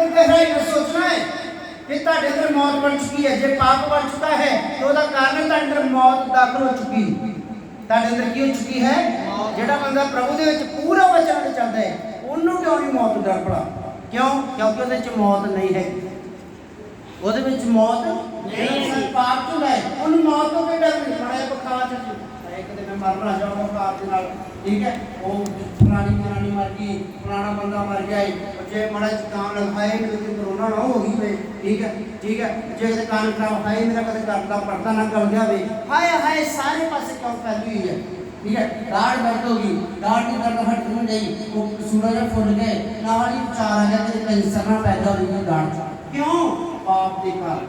अंदर गहराई में सोचना है कि ਤੁਹਾਡੇ अंदर मौत बन चुकी है। जो पाप बन चुका है तो उसका कारण है ਤੁਹਾਡੇ अंदर मौत दाखिल हो चुकी, ਤੁਹਾਡੇ अंदर की हो चुकी है। ਜਿਹੜਾ ਬੰਦਾ ਪ੍ਰਭੂ ਦੇ ਵਿੱਚ ਪੂਰਾ ਵਚਨ ਵਿੱਚ ਚੱਲਦਾ ਹੈ ਉਹਨੂੰ ਕਿਉਂ ਨਹੀਂ ਮੌਤ ਦਾ ਡਰ ਭਲਾ? ਕਿਉਂ? ਕਿਉਂਕਿ ਉਹਦੇ ਵਿੱਚ ਮੌਤ ਨਹੀਂ ਹੈ, ਉਹਦੇ ਵਿੱਚ ਮੌਤ ਨਹੀਂ ਹੈ। ਪਾਪ ਤੋਂ ਹੈ ਉਹਨੂੰ ਮੌਤ ਤੋਂ ਕੋਈ ਡਰ ਨਹੀਂ। ਬੜਾ ਬੁਖਾਰ ਚ ਕਦੇ ਮੈਂ ਮਰ ਨਾ ਜਾਵਾਂ ਬੁਖਾਰ ਦੇ ਨਾਲ, ਠੀਕ ਹੈ। ਉਹ ਪੁਰਾਣੀ ਜਨਾਨੀ ਮਰ ਗਈ, ਪੁਰਾਣਾ ਬੰਦਾ ਮਰ ਗਿਆ, ਜੇ ਮਾੜਾ ਜ਼ੁਕਾਮ ਲਗਾਏ ਮੈਨੂੰ ਤੇ ਕਰੋਨਾ ਨਾ ਹੋ ਗਈ ਵੇ, ਠੀਕ ਹੈ ਠੀਕ ਹੈ। ਜੇ ਕਿਤੇ ਕੰਨ ਖਰਾਬ ਖਾਏ ਮੇਰਾ ਕਦੇ ਘਰ ਦਾ ਪਰਦਾ ਨਾ ਗਲ ਗਿਆ ਵੇ, ਹਾਏ ਹਾਏ ਸਾਰੇ ਪਾਸੇ ਕਿਉਂ ਫੈਲੀ ਹੋਈ ਹੈ, ठीक है। दाढ़ दर्द होगी, दाढ़ की दर्द हट नहीं गई, वो सूरज फुट गए, नाल ही विचार आ गया कि कैंसर ना पैदा हो गई दाढ़, क्यों? पाप के कारण।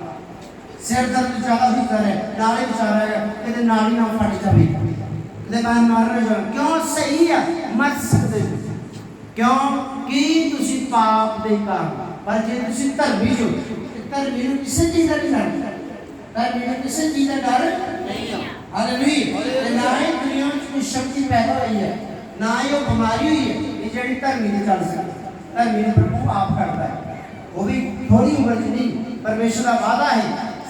सिर दर्द ज़्यादा ही कर है, नाल ही विचार आ गया कि नाली ना फट जाए, कि मैं मर ना जाऊँ। क्यों? सही है, मर सकते क्यों कि तुसी पाप के कारण। पर जे तुसी धर्मी हो, धर्मी नूं किसी चीज़ का नहीं डर, धर्मी नूं किसी चीज़ का डर नहीं है। हालेलुया। ना ही दुनिया में कोई शक्ति पैदा हुई है, ना ही वो बीमारी हुई है ये जड़ी धर्मी नहीं चल सकती। धर्मी ने प्रभु आप करता है, वो भी थोड़ी उम्र की नहीं। परमेश्वर का वादा है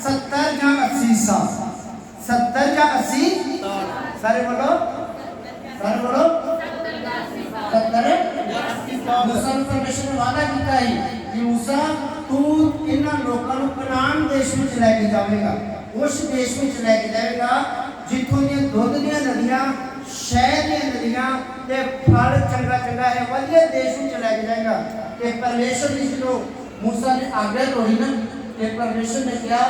70 या 80 साल, 70 या 80 सारे बोलो, सारे बोलो 70 मूसा ने परमेश्वर ने वादा किया है कि मूसा तू इन्हां लोकां नूं कनान देश में लेके जावेगा, उस देश में लेके जाएगा जिथों दी दुध दी नदियां, शहद दी नदियां ते फल चंगा चंगा है वधिया देश में लेके जाएगा। ते परमेश्वर ने जो मूसा ने आज्ञा तोड़ी ना, ते परमेश्वर ने कहा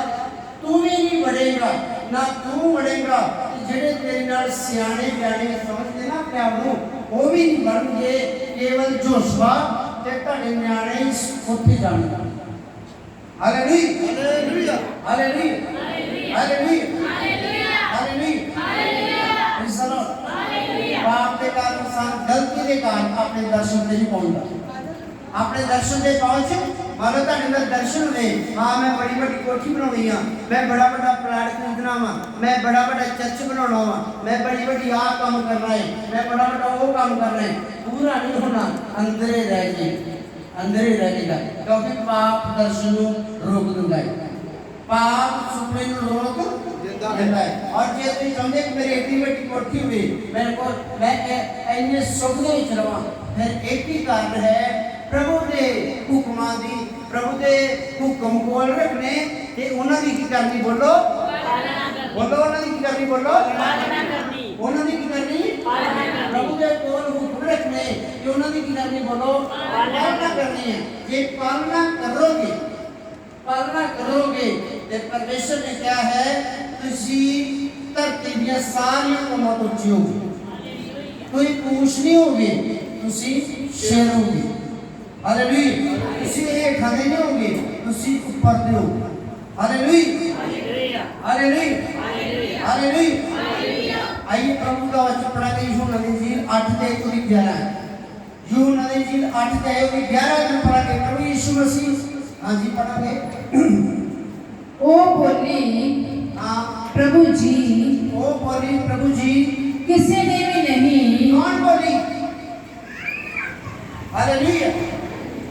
तू भी नहीं बढ़ेगा ना तू बढ़ेगा, जेड़े तेरे नाल सियाणे ब्याणे समझते ना अपने आप नूं वो भी नहीं बढ़नगे, केवल जोशुआ ते तुहाडे न्याणे उत्थे जाणगे। हालेलुया हालेलुया हालेलुया हालेलुया पाप के कारण इंसान गलती के कारण अपने दर्शन नहीं पहुंचता, अपने दर्शन के पहुंच मान लो तुहाडे अंदर दर्शन हुए, हाँ मैं बड़ी बड़ी कोठी बनाउणी आ, मैं बड़ा बड़ा प्लाट खरीदना वा, मैं बड़ा बड़ा चर्च बनाउणा वा, मैं बड़ी बड़ी आ काम करना है, मैं बड़ा बड़ा वो काम करना है, पूरा नहीं होना, अंदर ही रह जाए, अंदर ही रहेगा। क्योंकि पाप दर्शन रोक दूंगा, पाप सुपने रोक देता है। और जे तुम चाहते कि मेरी एडी बड़ी कोठी हुई, मेरे को मैं इन्ने सुख दे विच रहां, फिर एक ही कारण है प्रभु के हुक्मां दी, प्रभु के हुक्म कोल रखने ते उन्हां दी की करनी बोलो बोलो, उन्हां दी की करनी बोलो, उन्हां दी की करनी प्रभु के कोल हुक्म रखने कि उन्हां दी की करनी बोलो पालना करनी है। जे पालना करोगे ते परमेश्वर ने क्या है तुसी धरती दी सारी कौमां तो उच्ची होगी, कोई पूछ नहीं होगी, तुसी शेर होगी। हालेलुया। तुसी ये खाते नहीं होगे, तुसी ऊपर दे हो। Hallelujah hallelujah hallelujah. आइए प्रभु का वचन पढ़ा के यूहन्ना की इंजील 8:11 यूहन्ना की इंजील 8:11 में पढ़ा के प्रभु यीशु मसीह, हाँ जी पढ़ांगे। ओ बोली प्रभु जी, ओ बोली प्रभु जी, किसी ने भी नहीं। कौन बोली? हालेलुया।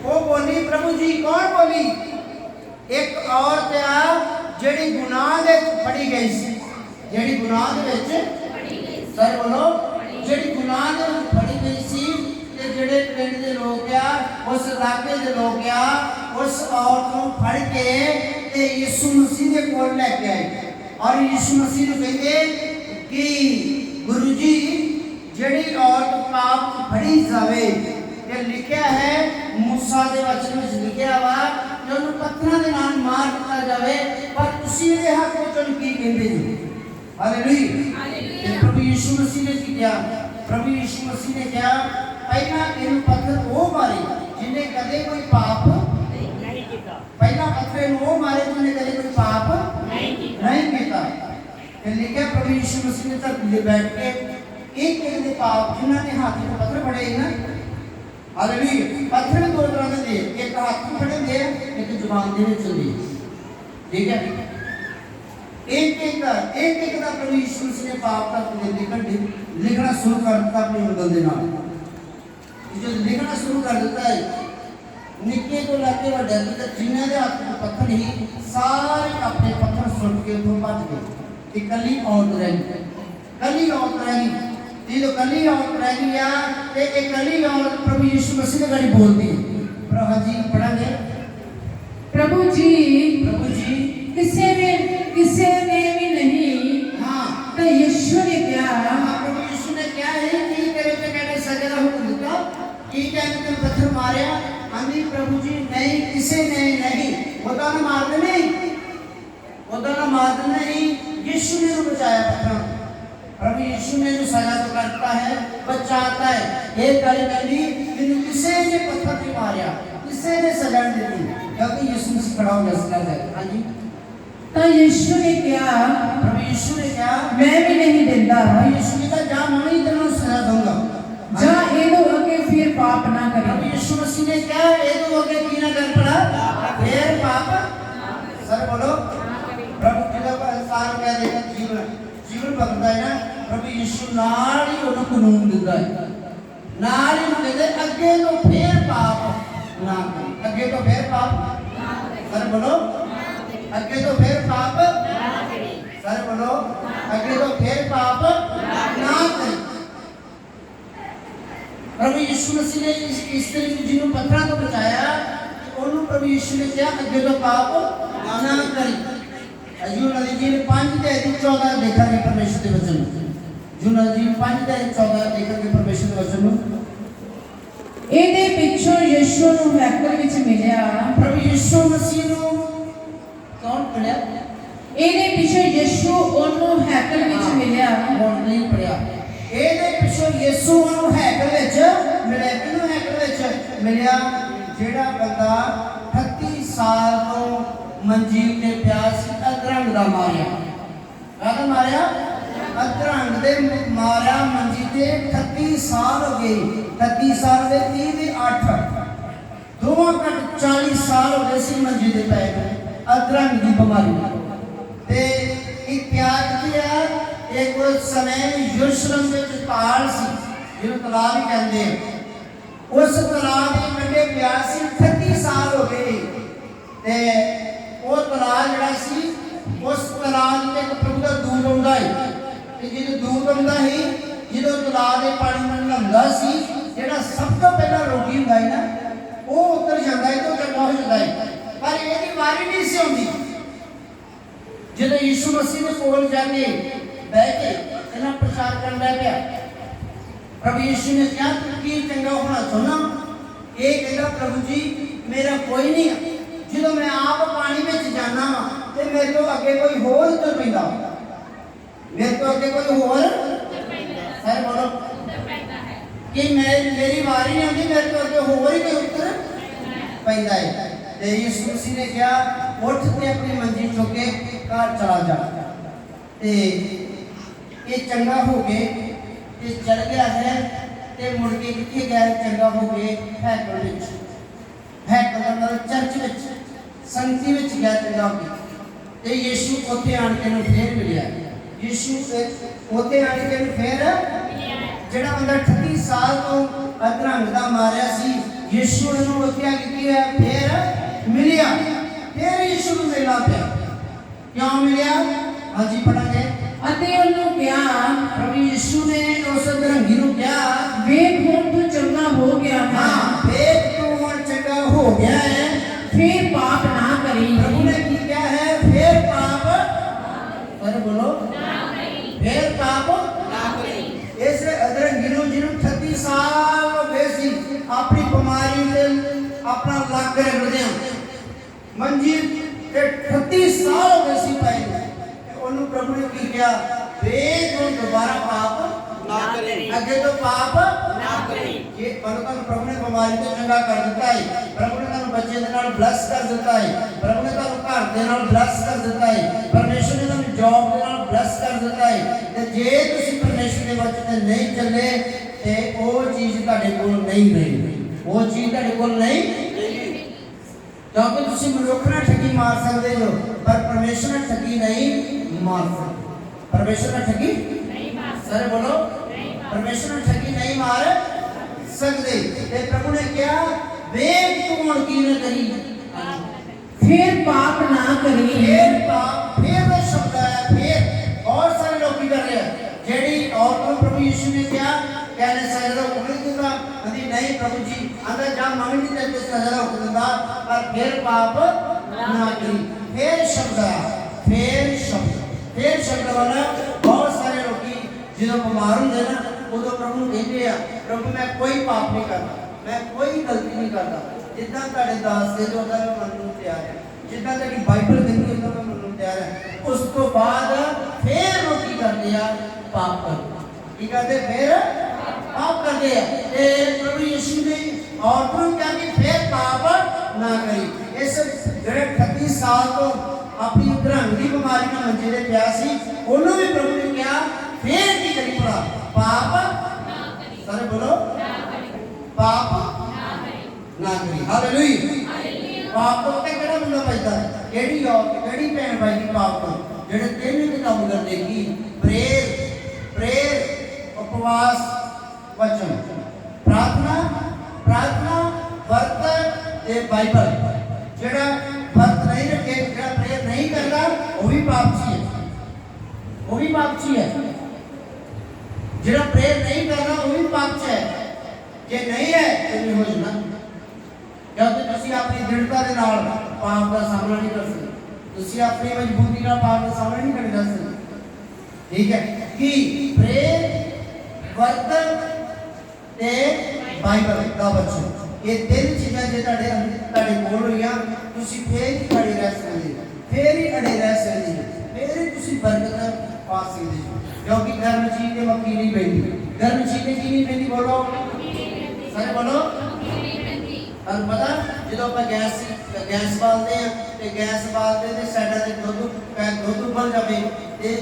ओ बोली प्रभु जी, कौन बोली? एक औरत आ जेड़ी गुनाह दे फड़ी गई सी, जेड़ी गुनाह दे विच सर बोलो, जेड़ी गुनाह दे विच फड़ी गई सी ते जेड़े पिंड दे लोग आ, उस इलाके दे लोग आ, उस औरत को फड़ के ते यीशु मसीह दे कोल लेके आए और यीशु मसीह ने कहते कि गुरु जी जेड़ी औरत पाप फड़ी जावे, ये लिखा है मूसा दे वचन में लिखा वा कि उन्हें पत्थरों के नाल मार दिया जावे, पर तुसी दे हक विच उन्हें की कहंदे जी? हालेलुया। प्रभु यीशु मसीह ने किया, प्रभु यीशु मसीह ने क्या पहला इन पत्थर वो मारे जिन्हें कदे कोई पाप नहीं किया, पहला पत्थर वो मारे जिन्हें कदे कोई पाप नहीं किया। फिर लिखा प्रभु यीशु मसीह ने धरती पे बैठ के एक एक दे पाप जिन्होंने हाथ में पत्थर फड़े ना, हालेलुया। पत्थर दो तरह के थे, एक हाथ में फड़े थे, एक जुबान दे विच होंदी, ठीक है। एक का प्रभु यीशु मसीह ने पाप का लिखना शुरू कर दिया अपनी उंगल दे नाल। जो लिखना शुरू कर देता है ਨਿੱਕੇ ਤੋਂ ਲੈ ਕੇ ਵੱਡੇ ਤੱਕ ਜਿਨ੍ਹਾਂ ਦੇ ਹੱਥ ਵਿੱਚ ਪੱਥਰ ਹੀ ਸਾਰੇ ਆਪਣੇ ਪੱਥਰ ਸੁੱਟ ਕੇ ਉੱਥੋਂ ਭੱਜ ਗਏ। ਇਕੱਲੀ ਔਰਤ ਰਹਿ ਗਈ, ਕੱਲੀ ਔਰਤ ਰਹਿ ਗਈ। ਜਦੋਂ ਕੱਲੀ ਔਰਤ ਰਹਿ ਗਈ ਆ ਤੇ ਇਹ ਕੱਲੀ ਔਰਤ ਪ੍ਰਭੂ ਯਿਸੂ ਮਸੀਹ ਦੇ ਗਾੜੀ ਬੋਲਦੀ ਹੈ। ਪ੍ਰਭੂ ਜੀ ਪੜਾਂਗੇ। प्रभु जी किसे ने भी नहीं। हाँ तो यीशु ने क्या प्रभु यीशु ने क्या है कि तेरे पे कहने सजा का हुक्म दिया कि क्या तुम पत्थर मारे? आंधी प्रभु जी नहीं, किसे ने नहीं, होता ना मारते नहीं, होता ना मारते नहीं। यीशु ने तो बचाया पत्थर। प्रभु यीशु ने जो सजा तो करता है, बचाता है। ये गल गली किसे ने पत्थर नहीं मारा, किसे ने सजा नहीं दी, क्योंकि यीशु मसीह खड़ा हो गया है। हाँ जी। तो यीशु ने क्या प्रभु यीशु ने क्या मैं भी नहीं देता। प्रभु यीशु ने कहा जा मैं ही तेरे सजा दूंगा, जा ये तो आगे फिर पाप ना करे। प्रभु यीशु मसीह ने क्या ये तो आगे की ना कर पड़ा फिर पाप। सर बोलो प्रभु जी का सार क्या देगा जीवन बदलता है ना। प्रभु यीशु नाल ही उन्हें कानून देता है, नाल ही कहते अगे तो फिर पाप ना करे, अगे तो फिर पाप। सर बोलो अगे तो फिर पाप ना करे। सर बोलो अगे तो फिर पाप ना करे। प्रभु यीशु मसीह ने इस तरह की जिन्होंने पत्थर को बचाया, उन्होंने प्रभु यीशु ने क्या अगे तो पाप ना करे। यूहन्ना दी इंजील 5:14 देखेंगे परमेश्वर के वचन। यूहन्ना दी 5:14 देखेंगे परमेश्वर के वचन। ਇਹਦੇ ਪਿੱਛੋਂ ਯੀਸ਼ੂ ਨੂੰ ਹੈਕਲ ਵਿੱਚ ਮਿਲਿਆ। प्रभु यीशु मसीह ਨੂੰ कौन पढ़िया? ਇਹਦੇ ਪਿੱਛੋਂ ਯੀਸ਼ੂ ਉਹਨੂੰ ਹੈਕਲ ਵਿੱਚ ਮਿਲਿਆ। कौन नहीं पढ़िया? ਇਹਦੇ ਪਿੱਛੋਂ ਯੀਸ਼ੂ ਨੂੰ ਹੈਕਲ ਵਿੱਚ ਮਿਲਿਆ। ਕਿਹਨੂੰ ਹੈਕਲ ਵਿੱਚ ਮਿਲਿਆ? ਜਿਹੜਾ ਬੰਦਾ 38 ਸਾਲ ਤੋਂ ਮੰਜੀ ਤੇ ਪਿਆ ਸੀ, ਅਧਰੰਗ ਦਾ ਮਾਰਿਆ। ਕਾਹਦਾ ਮਾਰਿਆ? ਅਧਰੰਗ ਦੇ ਮਾਰਿਆ ਮੰਜੀ ਤੇ 38 ਸਾਲ ਹੋ ਗਏ। 38 ਸਾਲ ਦੇ 30 ਦੇ 8 ਦੋਵਾਂ ਘੱਟ 40 ਸਾਲ ਹੋ ਗਏ ਸੀ ਮੰਜੀ ਤੇ ਪਏ ਅਧਰੰਗ ਦੀ ਬਿਮਾਰੀ। ਤੇ ਇਹ ਪਿਆਜ ਕੀ ਹੈ? ਇੱਕ ਸਮੇਂ ਯਰੂਸ਼ਲਮ ਵਿੱਚ ਤਾਲ ਸੀ ਜਿਹਨੂੰ ਤਲਾਬ ਹੀ ਕਹਿੰਦੇ ਆ। ਉਸ ਤਲਾਬ ਦੇ ਕੰਢੇ ਪਿਆ ਸੀ 38 ਸਾਲ ਹੋ ਗਏ। ਤੇ ਉਹ ਤਲਾਬ ਜਿਹੜਾ ਸੀ, ਉਸ ਤਲਾਬ ਤੇ ਇੱਕ ਪ੍ਰਭੂ ਦਾ ਦੂਤ ਆਉਂਦਾ ਹੈ। ਤੇ ਜਦੋਂ ਦੂਤ ਆਉਂਦਾ ਸੀ, ਜਦੋਂ ਤਲਾਬ ਦੇ ਪਾਣੀ ਨਾਲ ਨਹਾਉਂਦਾ ਸੀ, ਜਿਹੜਾ ਸਭ ਤੋਂ ਪਹਿਲਾਂ ਰੋਗੀ ਹੁੰਦਾ ਹੈ ਨਾ, ਉਹ ਉਤਰ ਜਾਂਦਾ ਹੈ ਤੇ ਉਹ ਚੰਗਾ ਹੋ ਜਾਂਦਾ ਹੈ। ਪਰ ਇਹਦੀ ਵਾਰੀ ਨਹੀਂ ਸੀ ਆਉਂਦੀ। ਜਦੋਂ ਯੀਸ਼ੂ ਮਸੀਹ ਦੇ ਕੋਲ ਜਾ ਕੇ ਬਹਿ ਕੇ ਇਹਨਾਂ ਪ੍ਰਚਾਰ ਕਰਨ ਲੱਗ ਪਿਆ, ਪ੍ਰਭੂ ਯੀਸ਼ੂ ਨੇ ਕਿਹਾ ਤੂੰ ਕੀ ਚੰਗਾ ਹੋਣਾ ਚਾਹੁੰਦਾ? ਇਹ ਕਹਿੰਦਾ ਪ੍ਰਭੂ ਜੀ ਮੇਰਾ ਕੋਈ ਨਹੀਂ ਹੈ। ਜਦੋਂ ਮੈਂ ਆਪ ਪਾਣੀ ਵਿੱਚ ਜਾਣਾ ਵਾ ਤੇ ਮੇਰੇ ਤੋਂ ਅੱਗੇ ਕੋਈ ਹੋਰ ਤੁਰ ਪੈਂਦਾ, ਮੇਰੇ ਤੋਂ ਅੱਗੇ ਕੋਈ ਹੋਰ ਸਰ ਬੋਲੋ ਕਿ ਮੇਰੀ ਵਾਰੀ ਨਹੀਂ ਆਉਂਦੀ, ਮੇਰੇ ਤੋਂ ਅੱਗੇ ਹੋਰ ਹੀ ਕੋਈ ਉੱਤਰ ਪੈਂਦਾ ਹੈ। ਤੇ ਯਿਸੂ ਮਸੀਹ ਨੇ ਕਿਹਾ ਉੱਠ ਤੇ ਆਪਣੀ ਮੰਜੀ ਚੁੱਕ ਕੇ ਘਰ ਚਲਾ ਜਾ। ਤੇ ਇਹ ਚੰਗਾ ਹੋ ਕੇ ਤੇ ਚਲ ਗਿਆ ਹੈ। ਤੇ ਮੁੜ ਕੇ ਕਿੱਥੇ ਗਿਆ? ਚੰਗਾ ਹੋ ਕੇ ਹੈਕਲ ਵਿੱਚ, ਹੈਕਲ ਦਾ ਮਤਲਬ ਚਰਚ ਵਿੱਚ, ਸੰਗਤੀ ਵਿੱਚ ਗਿਆ ਚੰਗਾ ਹੋ ਕੇ। ਤੇ ਯੀਸ਼ੂ ਉੱਥੇ ਆਣ ਕੇ ਨੂੰ ਫੇਰ ਮਿਲਿਆ। ਯੀਸ਼ੂ ਉੱਥੇ ਆਣ ਕੇ ਨੂੰ ਫੇਰ ਜਿਹੜਾ ਬੰਦਾ 38 ਸਾਲ ਤੋਂ ਅਧਰੰਗ ਦਾ ਮਾਰਿਆ ਸੀ, ਯੀਸ਼ੂ ਨੂੰ ਉੱਥੇ ਆ ਕੇ ਫੇਰ ਮਿਲਿਆ। ਫੇਰ ਯੀਸ਼ੂ ਨੂੰ ਮਿਲਣਾ ਪਿਆ। ਕਿਉਂ ਮਿਲਿਆ? ਹਾਂਜੀ ਪੜਾਂਗੇ। ਅਤੇ ਉਹਨੂੰ ਕਿਹਾ, ਪ੍ਰਭੂ ਯੀਸ਼ੂ ਨੇ ਉਸ ਅਧਰੰਗੀ ਨੂੰ ਕਿਹਾ ਵੇਖ ਹੁਣ ਤੂੰ ਚੰਗਾ ਹੋ ਗਿਆ ਹੈ। ਹਾਂ ਵੇਖ ਤੂੰ ਹੁਣ ਚੰਗਾ ਹੋ ਗਿਆ ਹੈ, ਫਿਰ ਪਾਪ ਨਾ ਕਰੀ। प्रभु ने की क्या है? फिर पाप अरे बोलो फिर पाप ना करें। ऐसे अदरंगी नु जिन्हों 38 साल हो गए सी अपनी बीमारी से अपना लग रगड़दे मंजी ते 38 साल हो गए सी पाए। उन्होंने प्रभु ने की किया फिर जो दोबारा पाप ना करें, अगे तो पाप ना करें। ये मतलब प्रभु ने बीमारी को चंगा कर देता है। प्रभु ने तुम बच्चे दे नाल ब्लेस कर देता है। प्रभु ने तुम घर दे नाल ब्लेस कर देता है। परमेश्वर ने तुम जॉब दे नाल ब्लेस कर देता है। ते जे तुसी परमेश्वर के वचन ते नहीं चले ते वो चीज ਤੁਹਾਡੇ ਕੋਲ नहीं रहेगी, वो चीज ਤੁਹਾਡੇ ਕੋਲ नहीं रहेगी। क्योंकि तुसी मनुख ਨਾਲ ठगी मार सकते हो पर परमेश्वर ਨਾਲ ठगी नहीं मार सकते। परमेश्वर ਨਾਲ ठगी नहीं मार सकते। सर बोलो परमेश्वर ਨਾਲ ठगी नहीं मार सकते। ते प्रभु ने क्या ਵੇਖ ਤੂੰ ਹੁਣ ਕੀ ਨਾ ਕਰੀ, फिर पाप ना करी। ਫੇਰ ਪਾਪ, ਫੇਰ ਦਾ ਸ਼ਬਦ ਹੈ ਫੇਰ। ਬਹੁਤ ਸਾਰੇ ਲੋਕ ਕੀ ਕਰ ਰਹੇ ਆ, ਜਿਹੜੀ ਔਰਤ ਨੂੰ ਪ੍ਰਭੂ ਯਿਸੂ ਨੇ ਕਿਹਾ कहने सजा का हुक्म नहीं दूंगा, कहती नहीं प्रभु जी अंदर जा मम्मी नहीं देते सजा का हुक्म दूंगा, पर फिर पाप ना करी। फिर शब्द आया, फिर शब्द वाला बहुत सारे लोग जो बीमार होंगे ना उदो प्रभु कहते हैं प्रभु मैं कोई पाप नहीं करता, मैं कोई गलती नहीं करता, जितना तेरे दास दे दो मैं मनने को तैयार है, जितना तेरी बाइबल कहती है मैं मनने को तैयार है। उस तो बाद फिर लोग की करते हैं पाप करते, की करते फिर पाप करते हैं। प्रभु यीशु ने औरतों क्या कि फिर पाप ना करी। इस जेड़े 38 साल तो अपनी अधरंग की बीमारी में मंजे ते पिया सी, उन्होंने भी प्रभु ने कहा फिर की करी पड़ा पाप ना करी। सारे बोलो पाप ना करी। हालेलुया। पाप तो के केड़ा बंदा बचदा है, केड़ी औरत केड़ी भैन भाई पाप तो जेड़े तीन काम करदे की प्रेयर उपवास वचन प्रार्थना वर्त ते बाइबल। जेड़ा वर्त नहीं रखे, जेड़ा प्रेयर नहीं करता वो भी पापी है, वो भी पापी है। जेड़ा प्रेयर नहीं करना वो भी पाप है। जे नहीं है तो नहीं हो जाना, क्योंकि तुसी अपनी दृढ़ता के नाल पाप का सामना नहीं कर सकते, तुसी अपनी मजबूती का पाप का सामना नहीं कर सकते। ठीक है कि प्रेयर वर्त ते बाइबल का वचन, ये तीन चीज़ां जे तुहाडे कोल होईयां तुसीं फिर ही खड़े रह सकदे हो, फिर ही अड़े रह सकदे हो, फिर ही तुसीं बरकत पा सकदे हो। क्योंकि गर्म चीज़ ते मक्खी नहीं पैंदी, गर्म चीज़ ते की नहीं पैंदी बोलो सारे बोलो। तुहानूं पता जो आप गैस बालते हैं तो गैस बालते तो साइडा ते दुध उबल जाए तो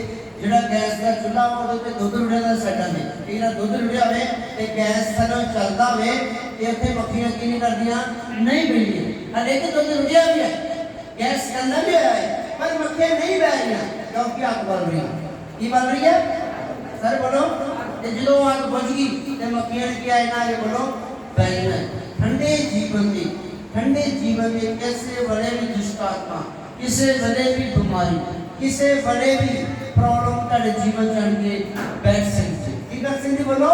ਜਿਹੜਾ ਗੈਸ ਦਾ ਚੁੱਲ੍ਹਾ ਉਹਦੇ ਤੇ ਦੁੱਧ ਰੁੜਿਆ ਦਾ ਸਾਡਾ ਨੇ, ਜਿਹੜਾ ਦੁੱਧ ਰੁੜਿਆ ਹੋਵੇ ਤੇ ਗੈਸ ਥੱਲੋਂ ਚੱਲਦਾ ਹੋਵੇ ਤੇ ਉੱਥੇ ਮੱਖੀਆਂ ਕੀ ਨਹੀਂ ਕਰਦੀਆਂ, ਨਹੀਂ ਬੈਠਦੀਆਂ। ਹਲੇ ਤੇ ਦੁੱਧ ਰੁੜਿਆ ਵੀ ਹੈ, ਗੈਸ ਚੱਲਦਾ ਵੀ ਹੋਇਆ ਹੈ, ਪਰ ਮੱਖੀਆਂ ਨਹੀਂ ਬਹਿ ਰਹੀਆਂ ਕਿਉਂਕਿ ਅੱਗ ਬਲ ਰਹੀ ਹੈ। ਕੀ ਬਲ ਰਹੀ ਹੈ ਸਰ ਬੋਲੋ। ਤੇ ਜਦੋਂ ਅੱਗ ਬੁਝ ਗਈ ਤੇ ਮੱਖੀਆਂ ਨੇ ਕੀ ਆਇਆ ਨਾ ਇਹ ਬੋਲੋ ਬਹਿਣਾ। ਠੰਡੇ ਜੀਵਨ ਦੇ ਕਿਸੇ ਵੇਲੇ ਵੀ ਦੁਸ਼ਟ ਆਤਮਾ, ਕਿਸੇ ਵੇਲੇ ਵੀ ਬਿਮਾਰੀ, ਕਿਸੇ ਵੇਲੇ ਵੀ प्रॉब्लम तेरे जीवन चढ़ के बैठ सकते, की कर सकते बोलो,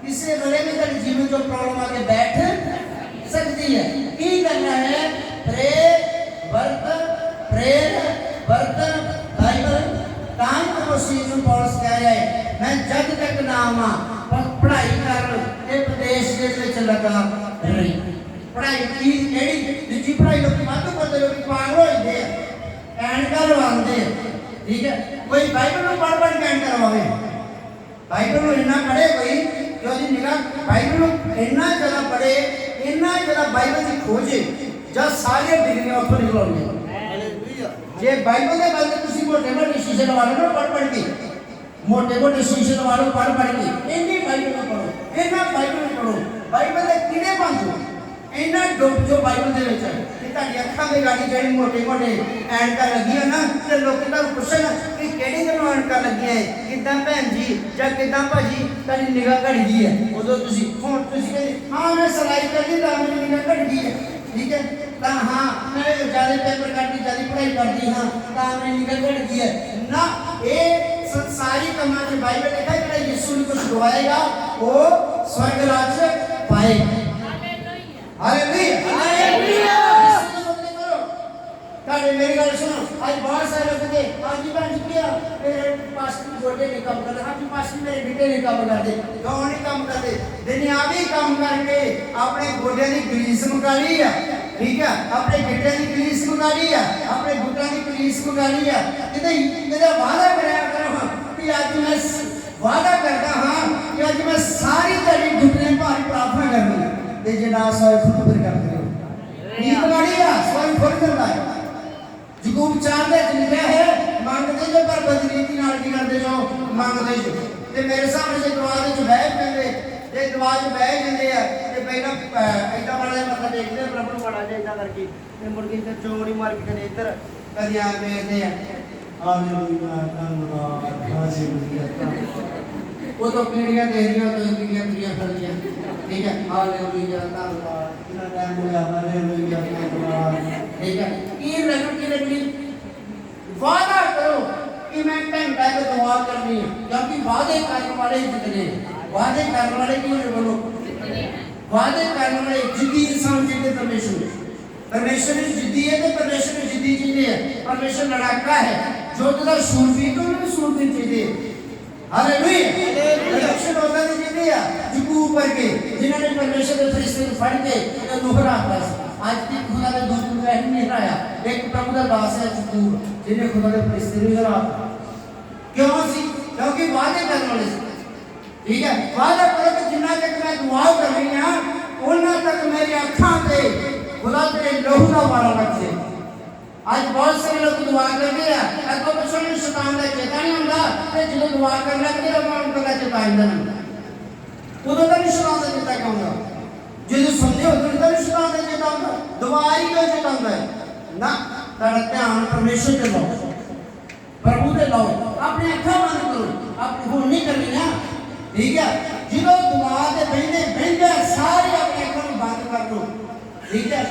किसी वेले में तेरे जीवन जो प्रॉब्लम आके बैठ सकती है। की करना है प्रेयर वर्त बाइबल। तां तो मसीह को पौलुस कह रहा है मैं जब तक ना आवां पढ़ाई कर ये प्रदेश दे विच लगा रही। पढ़ाई की केड़ी दूजी पढ़ाई लोग वाधू करते, लोग पागल हो जाते हैं, एनका लवांदे हैं। ठीक है कोई बाइबल में पढ़ के करवावे, बाइबल में इतना पढ़े कोई कि उसकी निगाह बाइबल में इतना ज़्यादा पढ़े, इतना ज़्यादा बाइबल की खोजे जब सारी डिग्रियां उत्थों निकलणगियां। जे बाइबल के बारे तुसीं मोटे शीशे लवा लो ना पढ़ के, मोटे शीशे लवा लो पढ़ के, इन्नी बाइबल में पढ़ो, इन्ना बाइबल में पढ़ो, बाइबल के किने बन जाओ, इन्ना डुब जो बाइबल के विच है कि तुहाडी अखां दे गाड़ी ਜਿਹੜੀ मोटे ਐਨਕਾਂ ਲੱਗੀਆਂ ਨਾ ਤੇ ਲੋਕ ਤੁਹਾਨੂੰ ਪੁੱਛਣ ਕਿ ਕਿਹੜੀ ਗੱਲੋਂ ਐਨਕਾਂ ਲੱਗੀਆਂ ਹੈ, ਕਿੱਦਾਂ ਭੈਣ ਜੀ ਜਾਂ ਕਿੱਦਾਂ ਭਾਜੀ ਤੁਹਾਡੀ ਨਿਗਾਹ ਘਟ ਗਈ ਹੈ। ਉਦੋਂ ਤੁਸੀਂ ਹੁਣ ਤੁਸੀਂ ਕਹਿੰਦੇ ਹਾਂ ਮੈਂ ਸਿਲਾਈ ਕਰਦੀ ਤਾਂ ਮੇਰੀ ਨਿਗਾਹ ਘਟ ਗਈ ਹੈ। ਠੀਕ ਹੈ ਤਾਂ ਹਾਂ ਮੈਂ ਜ਼ਿਆਦਾ ਪੇਪਰ ਕਰਦੀ, ਜ਼ਿਆਦਾ ਪੜ੍ਹਾਈ ਕਰਦੀ ਹਾਂ ਤਾਂ ਮੇਰੀ ਨਿਗਾਹ ਘਟ ਗਈ ਹੈ ਨਾ। ਇਹ ਸਾਰੀ ਕੰਮਾਂ 'ਚ ਬਾਈਬਲ ਲਿਖਿਆ ਜਿਹੜਾ ਯਿਸੂ ਨੂੰ ਕੁਝ ਗਵਾਏਗਾ ਉਹ ਸਵਰਗ ਰਾਜ ਪਾਏਗਾ। Hallelujah hallelujah. तारे मेरी गल सुनो, आज बहुत सारे लोग कहते आज जी बन गया मेरे पास्टर गोडे नहीं काम करते, आज पास्टर मेरे बेटे नहीं काम करते, क्यों नहीं काम करते? दुनियावी काम करके अपने गोडे की ग्रीस मुका ली है। ठीक है अपने बेटे की ग्रीस मुका ली है, अपने गुटा की ग्रीस मुका ली है। किते वादा कराया करो कि आज मैं वादा करता हाँ कि आज मैं सारी तेरी घुटने भारी प्रार्थना करनी ते जे ना सोए खुद फिर कर दियो नींद गाड़ी है सोए खुद करता है। जकूब 4 ਦੇ ਲਿਖਿਆ ਹੈ ਮੰਗਦੇ ਜੋ ਪਰ ਬਦਨੀਤੀ ਨਾਲ ਕੀ ਕਰਦੇ ਜੋ ਮੰਗਦੇ ਜੋ। ਤੇ ਮੇਰੇ ਸਾਹਮਣੇ ਜੇ ਦੁਆ ਦੇ ਚ ਬਹਿ ਜਾਂਦੇ ਤੇ ਦੁਆ ਚ ਬਹਿ ਜਾਂਦੇ ਆ ਤੇ ਪਹਿਲਾਂ ਐਡਾ ਬੜਾ ਮੱਥਾ ਦੇਖਦੇ ਪ੍ਰਭੂ ਨੂੰ ਬੜਾ ਜੇ ਇਦਾਂ ਕਰਕੇ ਤੇ ਮੁੜ ਕੇ ਇੱਧਰ ਚੋੜੀ ਮਾਰ ਕੇ ਕਦੇ ਇੱਧਰ ਕਦੇ ਆ ਵੇਖਦੇ ਆ ਹਾਲੇਲੂਇਆ ਧੰਨਵਾਦ ਹਾਲੇਲੂਇਆ। ਉਹ ਤਾਂ ਪੀੜੀਆਂ ਦੇ ਰਹੀਆਂ ਤੋਂ ਪੀੜੀਆਂ ਖੜੀਆਂ ਠੀਕ ਹੈ ਹਾਲੇਲੂਇਆ ਧੰਨਵਾਦ ਇਹਨਾਂ ਟਾਈਮ ਹੋਇਆ ਹਾਲੇਲੂਇਆ ਧੰਨਵਾਦ ਠੀਕ ਹੈ ਇਹ ਲੱਗਣੀ ਵਾਦਾ ਕਰੋ कि मैं घंटा को दुआ करनी है क्योंकि वादे करने वाले जितने वादे करने वाले क्यों नहीं बोलो वादे करने वाले जिद्दी इंसान जितने परमेश्वर जिद्दी है तो परमेश्वर जिद्दी चीजें है परमेश्वर लड़ाका है जो तुझा शूरवीर तो उन्हें शूरवीर चीजें हालेलुया परमेश्वर होता है चीजें है जिक्कू ऊपर के जिन्होंने परमेश्वर के फरिश्ते को फड़ के तो दोहरा था आज तक खुदा ने दो तुम ऐसे नहीं हराया एक प्रभु का दास है जिक्कू जिन्हें खुदा ने फरिश्ते को हरा क्यों सी क्योंकि वादे करने वाले ठीक है वादा करो कि जिन्ना तक मैं दुआ कर रही हां उन्ना तक मेरी आंखों पे खुदा तेरे लहू का वाला लग से आज बहुत सारे लोग दुआ करते हैं अगो पिछों शैतान का चेता नहीं हुंदा ते जो दुआ कर लगदे हैं उनका चेता आंदा नहीं उदों का शैतान का चेता क्यों हुंदा जो समझे उदों का शैतान का चेता हुंदा दुआ ही क्यों चेता हुंदा ना तेरा ध्यान परमेश्वर पे लाओ प्रभु दे लाओ अपने अखा बंद करो अपनी हुन नहीं करनी ना ठीक है जिदों दुआ दे बंदे सारे अपने अखा बंद कर दो ठीक है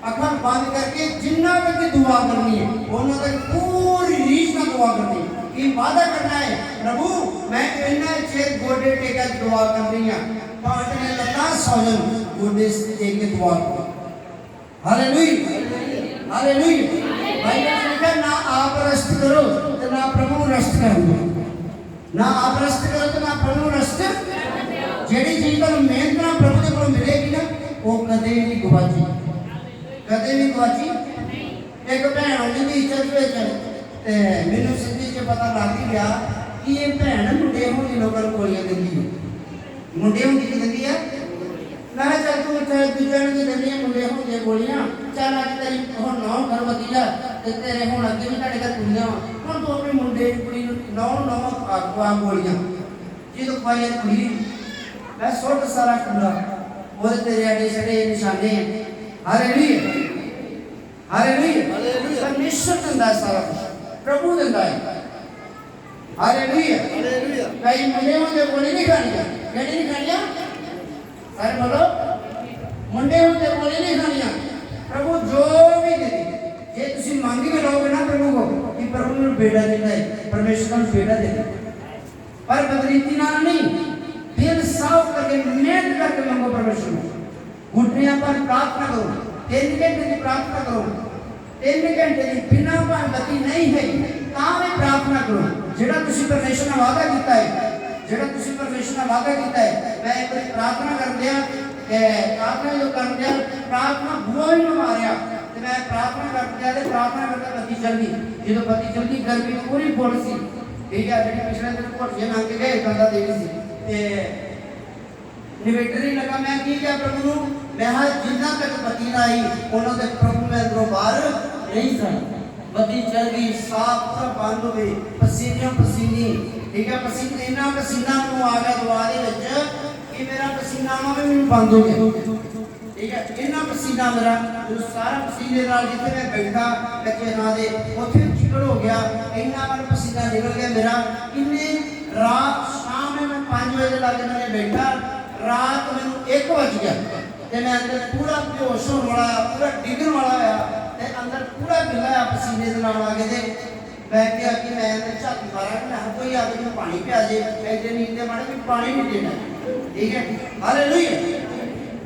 अखा बंद करके जिन्ना तक दुआ करनी है उन्ना तक पूरी रीत में दुआ करनी है कि वादा करना है प्रभु मैं इन्ना चेर गोडे टेक के दुआ करनी है पांच ने लता सौजन गोडे टेक के दुआ करो हालेलुया हालेलुया भाई ने ना आप रस्त करो तो ना प्रभु रस्त करो ना आप रस्त करो तो ना प्रभु रस्त जेडी चीज तो मेहनत ना प्रभु के को मिलेगी ना वो कदे नहीं गवाची कदे भी गवाची एक भैन आउंदी दी चर्च विच ते मेनू सिद्धि च पता लग ही गया कि ये भैन मुंडे होंदी लोकां नूं गोलियां दिंदी है मुंडे होंदी की दिंदी है मैं चल तू दूजे ने दिंदी है मुंडे होंदी गोलियां चल अज तेरी हुण नौ गर्भवती है ते तेरे हुण अगे भी तुहाडे घर कुड़ियां हुण तू अपनी मुंडे कुड़ी नौ आगुआ गोलियां जो खुआई कुड़ी मैं सुट सारा कुड़ा वो तेरे अड्डे छड़े निशाने हालेलुया हालेलुया परमेश्वर दिंदा सारा प्रभु दिंदा है हालेलुया कई मुंडे होंदे गोली नहीं खानी केड़ी नहीं खानियां अरे बोलो मुंडे होंदे गोली नहीं खानियां प्रभु जो भी दे जे तुसी मांगी में लोगे ना प्रभु को कि प्रभु ने बेटा देता है परमेश्वर ने बेटा देता है पर बदरीती ना नहीं दिल साफ करके मेहनत करके मांगो परमेश्वर को घुटने पर प्रार्थना करो 3 घंटे की प्रार्थना करो 3 घंटे की बिना गति नहीं है तां भी प्रार्थना करो जेड़ा तुसी परमेश्वर ने वादा कीता है जेड़ा तुसी परमेश्वर ने वादा कीता है मैं एक बार प्रार्थना कर दिया कि प्रार्थना जो कर दिया प्रार्थना बुआ ही मारिया ते मैं प्रार्थना कर दिया ते प्रार्थना करता पति चल गई जो पति चल गई गर्मी पूरी फुल सी ठीक है जेडी पिछले दिन घोटियां लंघ के गए कंदा देवी सी ते निवेटर ही लगा मैं की क्या प्रभु नु मैं हा जिन्ना तक पति ना आई उन्हों तक प्रभु मैं अंदरों बाहर नहीं सा बत्ती चल गई साफ पूरा बंद हो गई पसीने पसीनी ठीक है पसीना इतना पसीना मुंह आ गया दुआ दे विच कि मेरा पसीना आना भी बंद हो गया ठीक है इतना पसीना मेरा जो सारा पसीने नाल जिथे मैं बैठा कच्चे ना दे उथे चिकड़ हो गया इतना मेरा पसीना निकल गया मेरा इन्ने रात शाम में मैं 5 बजे लगे मैंने बैठा रात में 1 बज गया ते मैं अंदर पूरा बेहोश होने वाला पूरा डिगन वाला होया ते अंदर पूरा गिला पसीने दे नाल आ गए ते मैं क्या कि मैं अंदर झाती मारा कि मैं कोई आदमी को पानी पिया जे ऐसे नींद दे मारे भी पानी नहीं देना ठीक है हालेलुया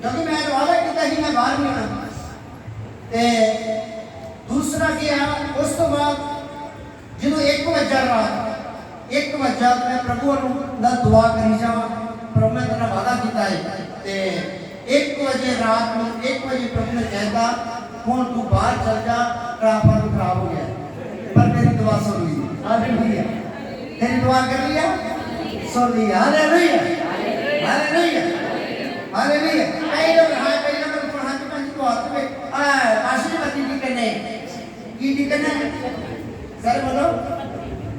क्योंकि मैं वादा किया कि मैं बाहर नहीं आना ते दूसरा क्या उस तो बाद जो 1 बजे रात 1 बजे मैं प्रभु दा दुआ करी जावा प्रभु ने तेरा वादा किया है ते 1 बजे रात में 1 बजे प्रभु ने कहता हुण तू बाहर चल जा ट्राफर खराब हो गया पर तेरी दुआ सुन ली हालेलुया तेरी दुआ कर लिया सुन लिया हालेलुया हालेलुया हालेलुया आई लोग हां कई लोग हाथ पंच को हाथ में आशीर्वादी की करने की करने सर बोलो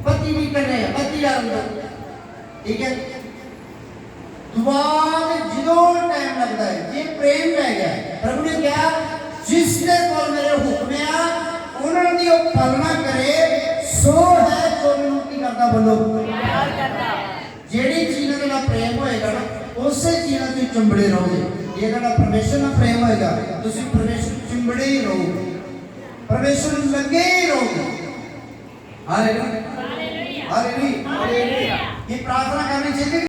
पति भी करने पति यार ठीक है दुआ में जिदों टाइम लगता है ये प्रेम रह गया प्रभु ने क्या जिसने को मेरे हुक्म आ उन्होंने दी पालना करे सो है जो विनती करता बोलो ਜਿਹੜੀ ਚੀਜ਼ ਨਾਲ ਤੁਹਾਡਾ ਪ੍ਰੇਮ ਹੋਏਗਾ ਨਾ ਉਸੇ ਚੀਜ਼ ਨਾਲ ਤੁਸੀਂ ਚੁੰਬੜੇ ਰਹੋਗੇ। ਜੇ ਤੁਹਾਡਾ ਪਰਮੇਸ਼ਰ ਨਾਲ ਪ੍ਰੇਮ ਹੋਏਗਾ ਤੁਸੀਂ ਪਰਮੇਸ਼ਰ ਨੂੰ ਚੁੰਬੜੇ ਹੀ ਰਹੋਗੇ, ਪਰਮੇਸ਼ਰ ਨੂੰ ਲੱਗੇ ਹੀ ਰਹੋਗੇ। Hallelujah hallelujah hallelujah. ਇਹ ਪ੍ਰਾਰਥਨਾ ਕਰਨੀ ਚਾਹੀਦੀ।